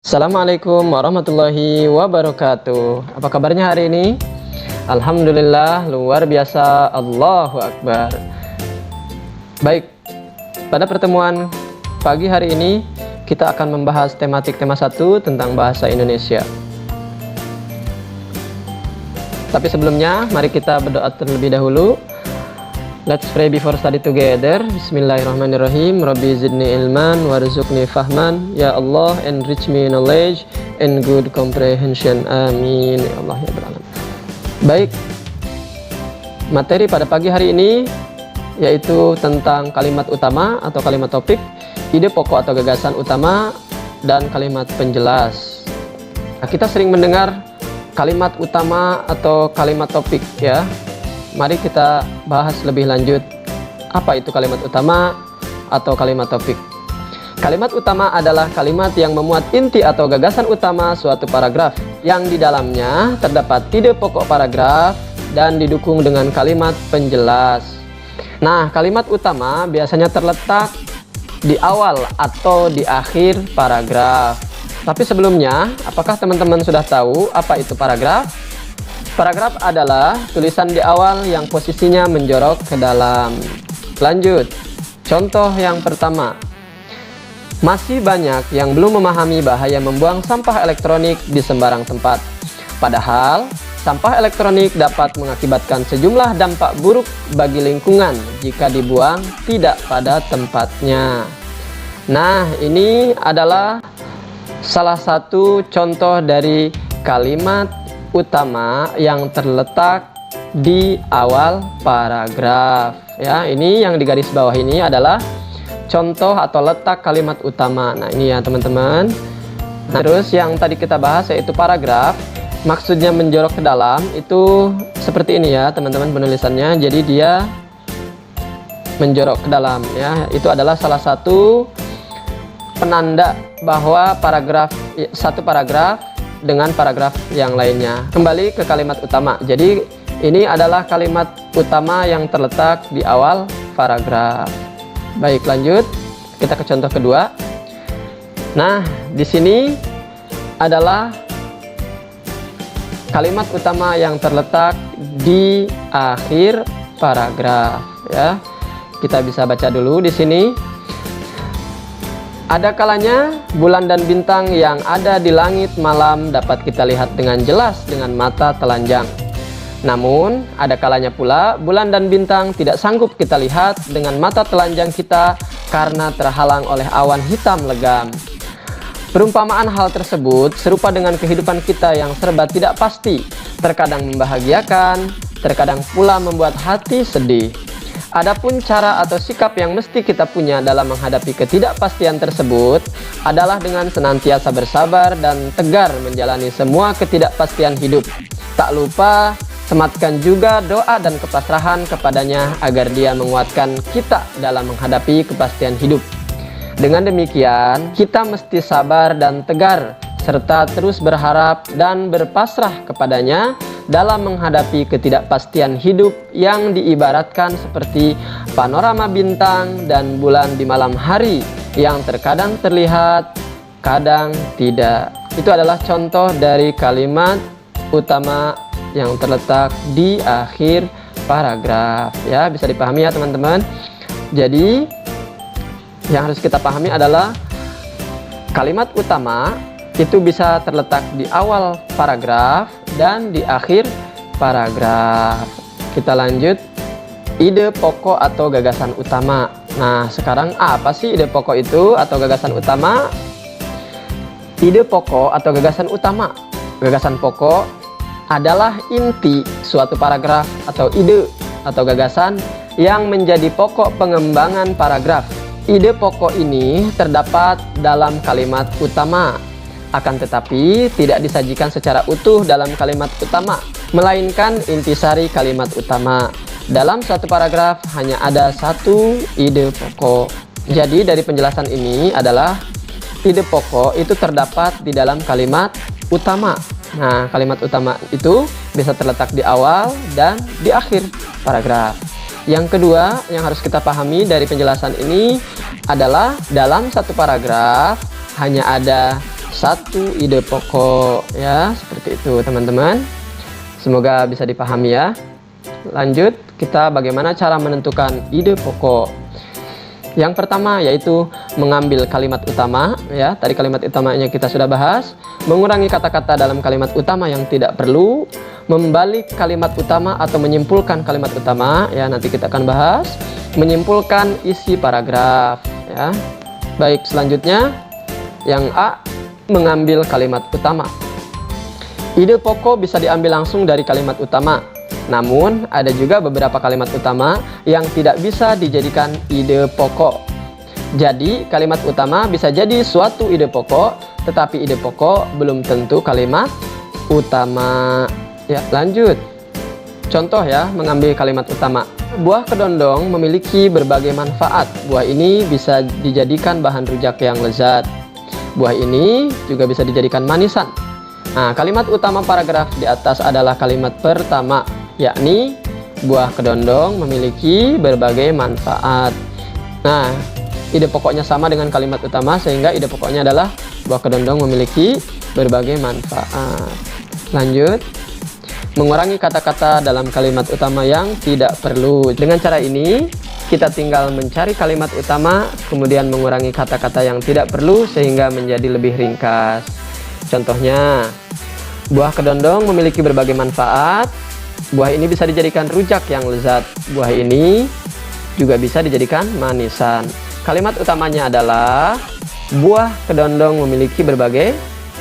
Assalamualaikum warahmatullahi wabarakatuh. Apa kabarnya hari ini? Alhamdulillah, luar biasa, Allahu Akbar. Baik, pada pertemuan pagi hari ini kita akan membahas tema 1 tentang bahasa Indonesia. Tapi sebelumnya, mari kita berdoa terlebih dahulu. Let's pray before study together. Bismillahirrahmanirrahim. Rabbi zidni ilman warzuqni fahman. Ya Allah, enrich me knowledge and good comprehension. Amin. Ya Allah ya Rabbil. Baik, materi pada pagi hari ini yaitu tentang kalimat utama atau kalimat topik, ide pokok atau gagasan utama, dan kalimat penjelas. Nah, kita sering mendengar kalimat utama atau kalimat topik ya. Mari kita bahas lebih lanjut, apa itu kalimat utama atau kalimat topik. Kalimat utama adalah kalimat yang memuat inti atau gagasan utama suatu paragraf, yang di dalamnya terdapat ide pokok paragraf dan didukung dengan kalimat penjelas. Nah, kalimat utama biasanya terletak di awal atau di akhir paragraf. Tapi sebelumnya, apakah teman-teman sudah tahu apa itu paragraf? Paragraf adalah tulisan di awal yang posisinya menjorok ke dalam. Lanjut, contoh yang pertama. Masih banyak yang belum memahami bahaya membuang sampah elektronik di sembarang tempat. Padahal, sampah elektronik dapat mengakibatkan sejumlah dampak buruk bagi lingkungan jika dibuang tidak pada tempatnya. Nah, ini adalah salah satu contoh dari kalimat utama yang terletak di awal paragraf ya. Ini yang di garis bawah ini adalah contoh atau letak kalimat utama. Nah, ini ya teman-teman. Nah, terus yang tadi kita bahas yaitu paragraf, maksudnya menjorok ke dalam, itu seperti ini ya teman-teman penulisannya. Jadi dia menjorok ke dalam ya. Itu adalah salah satu penanda bahwa satu paragraf dengan paragraf yang lainnya. Kembali ke kalimat utama. Jadi ini adalah kalimat utama yang terletak di awal paragraf. Baik, lanjut. Kita ke contoh kedua. Nah, di sini adalah kalimat utama yang terletak di akhir paragraf ya. Kita bisa baca dulu di sini. Ada kalanya bulan dan bintang yang ada di langit malam dapat kita lihat dengan jelas dengan mata telanjang. Namun, ada kalanya pula bulan dan bintang tidak sanggup kita lihat dengan mata telanjang kita karena terhalang oleh awan hitam legam. Perumpamaan hal tersebut serupa dengan kehidupan kita yang serba tidak pasti, terkadang membahagiakan, terkadang pula membuat hati sedih. Adapun cara atau sikap yang mesti kita punya dalam menghadapi ketidakpastian tersebut adalah dengan senantiasa bersabar dan tegar menjalani semua ketidakpastian hidup. Tak lupa sematkan juga doa dan kepasrahan kepadanya agar dia menguatkan kita dalam menghadapi kepastian hidup. Dengan demikian, kita mesti sabar dan tegar serta terus berharap dan berpasrah kepadanya dalam menghadapi ketidakpastian hidup yang diibaratkan seperti panorama bintang dan bulan di malam hari yang terkadang terlihat, kadang tidak. Itu adalah contoh dari kalimat utama yang terletak di akhir paragraf ya. Bisa dipahami ya teman-teman. Jadi yang harus kita pahami adalah kalimat utama itu bisa terletak di awal paragraf dan di akhir paragraf. Kita lanjut, ide pokok atau gagasan utama. Nah, sekarang apa sih ide pokok itu atau gagasan utama? Ide pokok atau gagasan utama. Gagasan pokok adalah inti suatu paragraf atau ide atau gagasan yang menjadi pokok pengembangan paragraf. Ide pokok ini terdapat dalam kalimat utama. Akan tetapi tidak disajikan secara utuh dalam kalimat utama, melainkan intisari kalimat utama. Dalam suatu paragraf hanya ada satu ide pokok. Jadi dari penjelasan ini adalah ide pokok itu terdapat di dalam kalimat utama. Nah, kalimat utama itu bisa terletak di awal dan di akhir paragraf. Yang kedua yang harus kita pahami dari penjelasan ini adalah dalam satu paragraf hanya ada satu ide pokok ya, seperti itu teman-teman. Semoga bisa dipahami ya. Lanjut, kita bagaimana cara menentukan ide pokok. Yang pertama yaitu mengambil kalimat utama ya. Tadi kalimat utamanya kita sudah bahas. Mengurangi kata-kata dalam kalimat utama yang tidak perlu, membalik kalimat utama atau menyimpulkan kalimat utama ya, nanti kita akan bahas. Menyimpulkan isi paragraf ya. Baik, selanjutnya yang A, mengambil kalimat utama. Ide pokok bisa diambil langsung dari kalimat utama. Namun, ada juga beberapa kalimat utama yang tidak bisa dijadikan ide pokok. Jadi, kalimat utama bisa jadi suatu ide pokok, tetapi ide pokok belum tentu kalimat utama. Ya, lanjut. Contoh ya, mengambil kalimat utama. Buah kedondong memiliki berbagai manfaat. Buah ini bisa dijadikan bahan rujak yang lezat. Buah ini juga bisa dijadikan manisan. Nah, kalimat utama paragraf di atas adalah kalimat pertama, yakni buah kedondong memiliki berbagai manfaat. Nah, ide pokoknya sama dengan kalimat utama, sehingga ide pokoknya adalah buah kedondong memiliki berbagai manfaat. Lanjut, mengurangi kata-kata dalam kalimat utama yang tidak perlu. Dengan cara ini, kita tinggal mencari kalimat utama, kemudian mengurangi kata-kata yang tidak perlu sehingga menjadi lebih ringkas. Contohnya, buah kedondong memiliki berbagai manfaat. Buah ini bisa dijadikan rujak yang lezat. Buah ini juga bisa dijadikan manisan. Kalimat utamanya adalah buah kedondong memiliki berbagai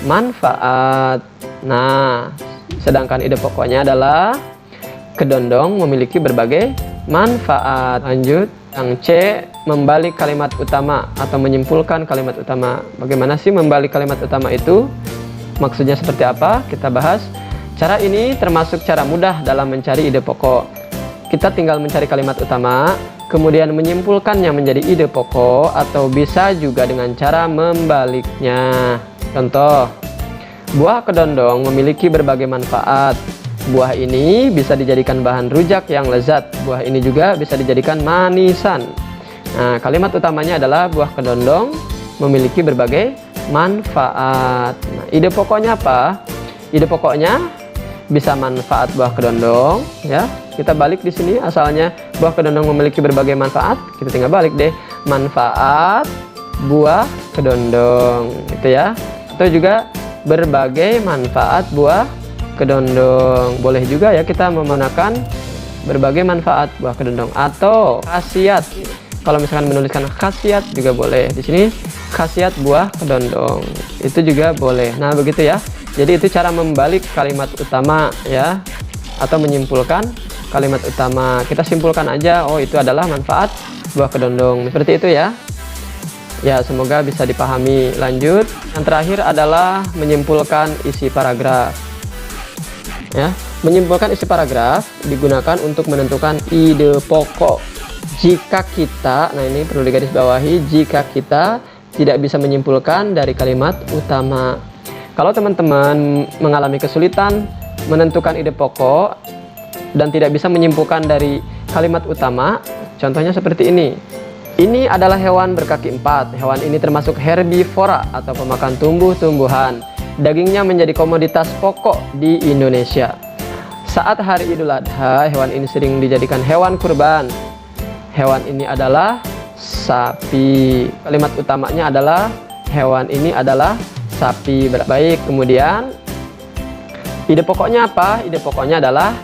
manfaat. Nah, sedangkan ide pokoknya adalah kedondong memiliki berbagai manfaat. Lanjut, yang C, membalik kalimat utama atau menyimpulkan kalimat utama. Bagaimana sih membalik kalimat utama itu? Maksudnya seperti apa? Kita bahas. Cara ini termasuk cara mudah dalam mencari ide pokok. Kita tinggal mencari kalimat utama, kemudian menyimpulkannya menjadi ide pokok, atau bisa juga dengan cara membaliknya. Contoh, buah kedondong memiliki berbagai manfaat. Buah ini bisa dijadikan bahan rujak yang lezat. Buah ini juga bisa dijadikan manisan. Nah, kalimat utamanya adalah buah kedondong memiliki berbagai manfaat. Nah, ide pokoknya apa? Ide pokoknya bisa manfaat buah kedondong ya. Kita balik di sini, asalnya buah kedondong memiliki berbagai manfaat, kita tinggal balik deh, manfaat buah kedondong gitu ya. Atau juga berbagai manfaat buah kedondong. Boleh juga ya kita menggunakan berbagai manfaat buah kedondong, atau khasiat. Kalau misalkan menuliskan khasiat juga boleh. Di sini khasiat buah kedondong itu juga boleh. Nah, begitu ya. Jadi itu cara membalik kalimat utama ya, atau menyimpulkan kalimat utama. Kita simpulkan aja, oh itu adalah manfaat buah kedondong. Seperti itu ya. Ya, semoga bisa dipahami. Lanjut, yang terakhir adalah menyimpulkan isi paragraf. Ya, menyimpulkan isi paragraf digunakan untuk menentukan ide pokok. Jika kita, nah ini perlu digarisbawahi, jika kita tidak bisa menyimpulkan dari kalimat utama. Kalau teman-teman mengalami kesulitan menentukan ide pokok dan tidak bisa menyimpulkan dari kalimat utama, contohnya seperti ini. Ini adalah hewan berkaki empat. Hewan ini termasuk herbivora atau pemakan tumbuh-tumbuhan. Dagingnya menjadi komoditas pokok di Indonesia. Saat hari Idul Adha, hewan ini sering dijadikan hewan kurban. Hewan ini adalah sapi. Kalimat utamanya adalah hewan ini adalah sapi. Baik, kemudian ide pokoknya apa? Ide pokoknya adalah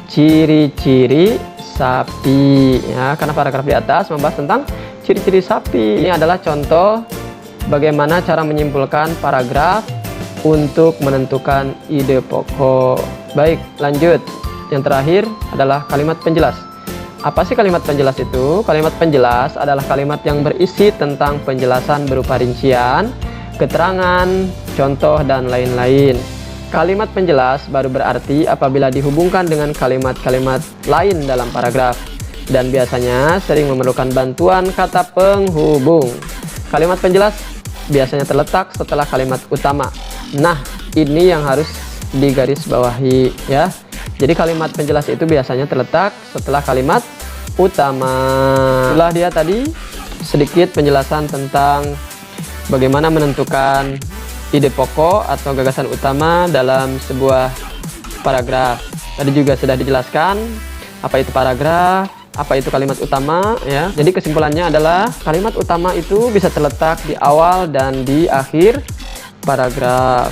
ciri-ciri sapi ya, karena paragraf di atas membahas tentang ciri-ciri sapi. Ini adalah contoh bagaimana cara menyimpulkan paragraf untuk menentukan ide pokok. Baik, lanjut. Yang terakhir adalah kalimat penjelas. Apa sih kalimat penjelas itu? Kalimat penjelas adalah kalimat yang berisi tentang penjelasan berupa rincian, keterangan, contoh, dan lain-lain. Kalimat penjelas baru berarti apabila dihubungkan dengan kalimat-kalimat lain dalam paragraf, dan biasanya sering memerlukan bantuan kata penghubung. Kalimat penjelas biasanya terletak setelah kalimat utama. Nah, ini yang harus digarisbawahi ya. Jadi kalimat penjelas itu biasanya terletak setelah kalimat utama. Itulah dia tadi sedikit penjelasan tentang bagaimana menentukan ide pokok atau gagasan utama dalam sebuah paragraf. Tadi juga sudah dijelaskan apa itu paragraf, apa itu kalimat utama ya. Jadi kesimpulannya adalah kalimat utama itu bisa terletak di awal dan di akhir paragraf.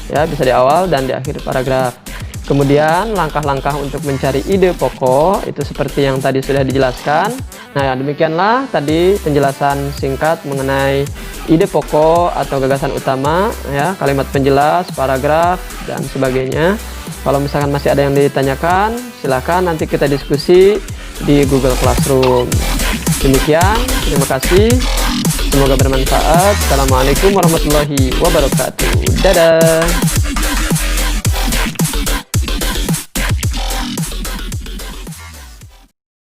Ya, bisa di awal dan di akhir paragraf. Kemudian langkah-langkah untuk mencari ide pokok itu seperti yang tadi sudah dijelaskan. Nah, demikianlah tadi penjelasan singkat mengenai ide pokok atau gagasan utama ya, kalimat penjelas, paragraf dan sebagainya. Kalau misalkan masih ada yang ditanyakan, silakan nanti kita diskusi di Google Classroom. Demikian, terima kasih. Semoga bermanfaat. Assalamualaikum warahmatullahi wabarakatuh. Dadah.